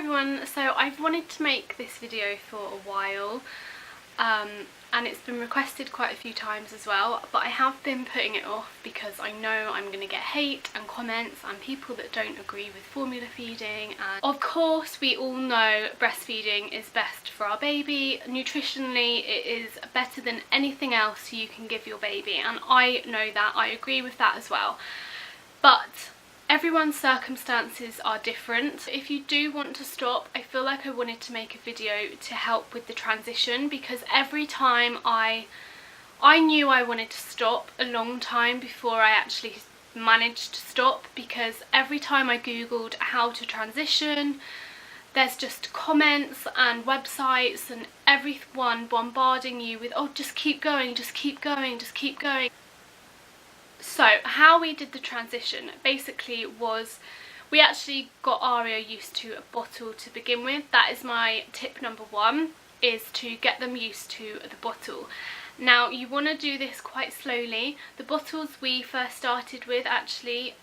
everyone, so I've wanted to make this video for a while and it's been requested quite a few times as well, but I have been putting it off because I know I'm going to get hate and comments and people that don't agree with formula feeding. And of course we all know breastfeeding is best for our baby. Nutritionally it is better than anything else you can give your baby, and I know that, I agree with that as well. But everyone's circumstances are different. If you do want to stop, I feel like I wanted to make a video to help with the transition, because every time I knew I wanted to stop a long time before I actually managed to stop, because every time I googled how to transition, there's just comments and websites and everyone bombarding you with, oh, just keep going, just keep going, just keep going. So how we did the transition basically was we actually got Aria used to a bottle to begin with. That is my tip number one, is to get them used to the bottle. Now you want to do this quite slowly. The bottles we first started with actually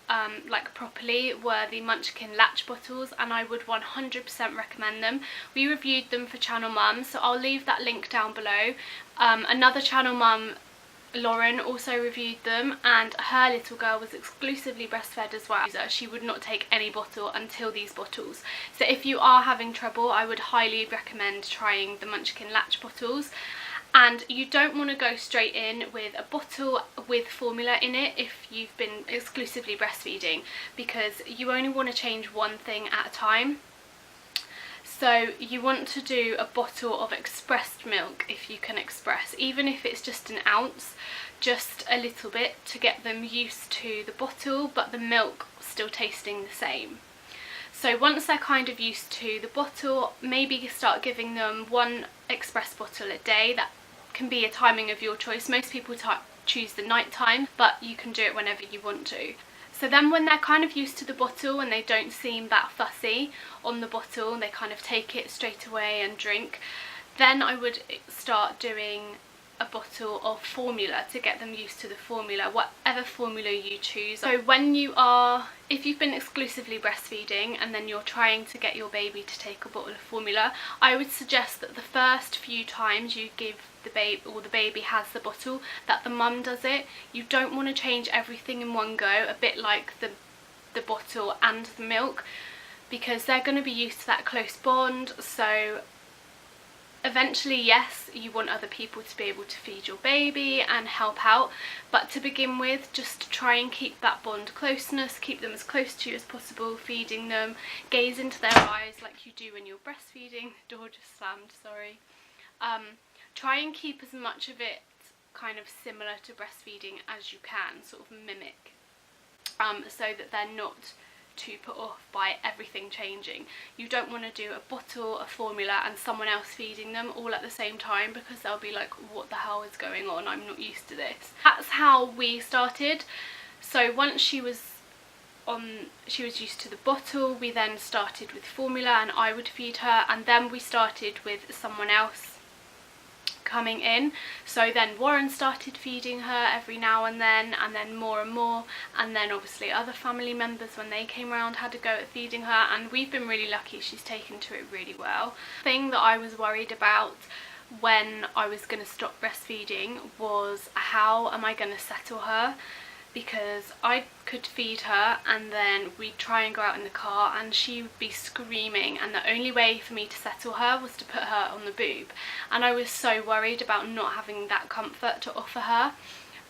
like properly were the Munchkin latch bottles, and I would 100% recommend them. We reviewed them for Channel Mum, so I'll leave that link down below. Another Channel Mum, Lauren, also reviewed them, and her little girl was exclusively breastfed as well. She would not take any bottle until these bottles. So if you are having trouble, I would highly recommend trying the Munchkin latch bottles. And you don't want to go straight in with a bottle with formula in it if you've been exclusively breastfeeding, because you only want to change one thing at a time. So you want to do a bottle of expressed milk if you can express, even if it's just an ounce, just a little bit to get them used to the bottle, but the milk still tasting the same. So once they're kind of used to the bottle, maybe start giving them one express bottle a day. That can be a timing of your choice. Most people choose the night time, but you can do it whenever you want to. So then when they're kind of used to the bottle and they don't seem that fussy on the bottle, they kind of take it straight away and drink, then I would start doing a bottle of formula to get them used to the formula, whatever formula you choose. So when you are, if you've been exclusively breastfeeding and then you're trying to get your baby to take a bottle of formula, I would suggest that the first few times you give the baby, or the baby has the bottle, that the mum does it. You don't want to change everything in one go, a bit like the bottle and the milk, because they're going to be used to that close bond. So eventually, yes, you want other people to be able to feed your baby and help out, but to begin with, just try and keep that bond closeness, keep them as close to you as possible, feeding them, gaze into their eyes like you do when you're breastfeeding. The door just slammed, sorry. Try and keep as much of it kind of similar to breastfeeding as you can, sort of mimic, so that they're not too put off by everything changing. You don't want to do a bottle, a formula and someone else feeding them all at the same time, because they'll be like, what the hell is going on, I'm not used to this. That's how we started. So once she was used to the bottle, we then started with formula and I would feed her, and then we started with someone else coming in. So then Warren started feeding her every now and then more and more, and then obviously other family members, when they came around, had to go at feeding her, and we've been really lucky. She's taken to it really well. The thing that I was worried about when I was going to stop breastfeeding was, how am I going to settle her? Because I could feed her and then we'd try and go out in the car and she would be screaming, and the only way for me to settle her was to put her on the boob, and I was so worried about not having that comfort to offer her.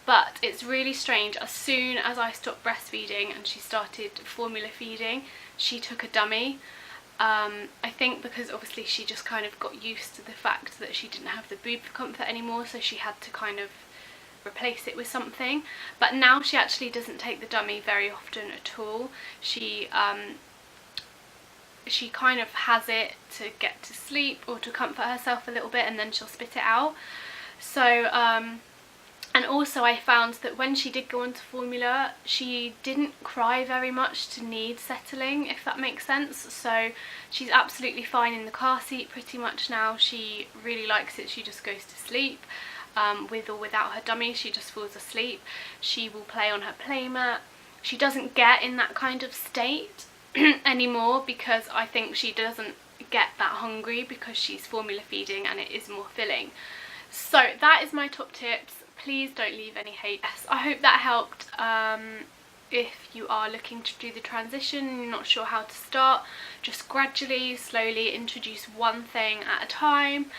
But it's really strange, as soon as I stopped breastfeeding and she started formula feeding, she took a dummy. I think because obviously she just kind of got used to the fact that she didn't have the boob for comfort anymore, so she had to kind of replace it with something. But now she actually doesn't take the dummy very often at all. She kind of has it to get to sleep or to comfort herself a little bit, and then she'll spit it out. So and also I found that when she did go onto formula, she didn't cry very much to need settling, if that makes sense. So she's absolutely fine in the car seat pretty much now. She really likes it. She just goes to sleep. With or without her dummy, she just falls asleep. She will play on her playmat. She doesn't get in that kind of state anymore, because I think she doesn't get that hungry because she's formula feeding and it is more filling. So that is my top tips. Please don't leave any hate. Yes, I hope that helped. If you are looking to do the transition and you're not sure how to start, just gradually, slowly introduce one thing at a time,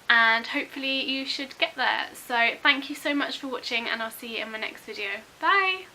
and hopefully you should get there. So thank you so much for watching, and I'll see you in my next video. Bye!